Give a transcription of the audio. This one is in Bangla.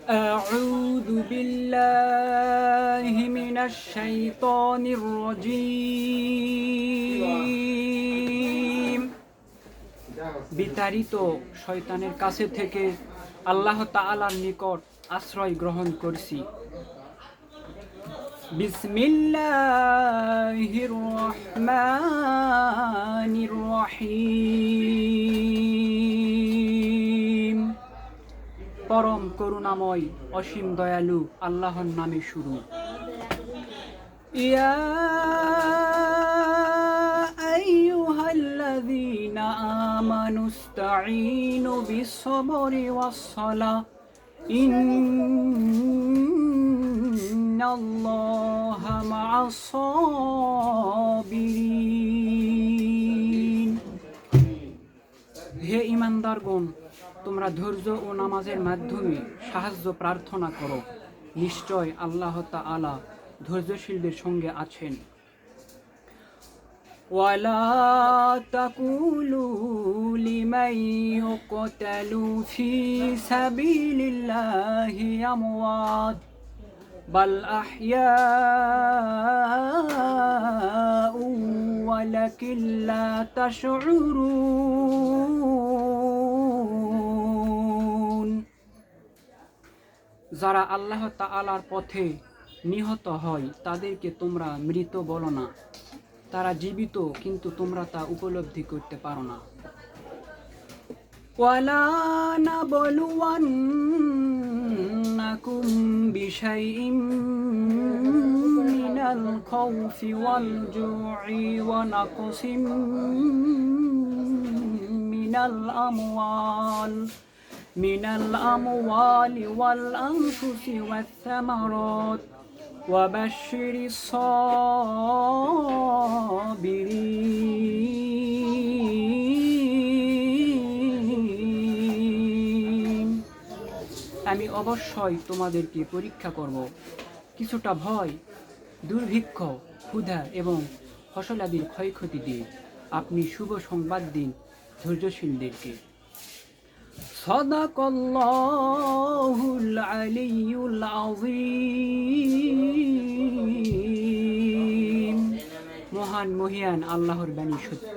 أعوذ بالله من الشيطان الرجيم বিতাড়িত শয়তানের কাছে থেকে আল্লাহ তাআলার নিকট আশ্রয় গ্রহণ করছি। বিসমিল্লাহির রহমানির রহিম। পরম করুণাময় অসীম দয়ালু আল্লাহর নামে শুরু। ইয়া আইয়ুহাল্লাযীনা আমানুস্তাঈনু বিস-সাবরি ওয়াস-সালাহ ইন্নাল্লাহা মা'আস-সাবিরিন। হে ঈমানদারগণ, তোমরা ধৈর্য ও নামাজের মাধ্যমে সাহায্য প্রার্থনা করো। নিশ্চয় আল্লাহ তাআলা ধৈর্যশীলদের সঙ্গে আছেন। ওয়ালা তাকুলু লিমান ইউকতালু ফি সাবিলিল্লাহি আমওয়াত বাল আহইয়াউ ওয়ালাকিন লা তাশউরুন। যারা আল্লাহ তাআলার পথে নিহত হয় তাদেরকে তোমরা মৃত বলো না, তারা জীবিত কিন্তু তোমরা তা উপলব্ধি করতে পারো না। ওয়ালা নাবলুওয়ান্নাকুম বিশাইইম মিনাল খাউফি ওয়াল জু'i ওয়া নাকসিম মিনাল আমওয়ালি ওয়াল আনফুসি ওয়াস সামারাত ওয়াবাশশিরিস সাবিরিন। আমি অবশ্যই তোমাদেরকে পরীক্ষা করব। কিছুটা ভয়, দুর্ভিক্ষ, ক্ষুধা এবং ফসলাদির ক্ষয়ক্ষতি দিয়ে আপনি শুভ সংবাদ দিন ধৈর্যশীলদেরকে। সাদাকাল্লাহুল আলিয়্যুল আযীম। মহান মহিয়ান আল্লাহর বাণী সত্য।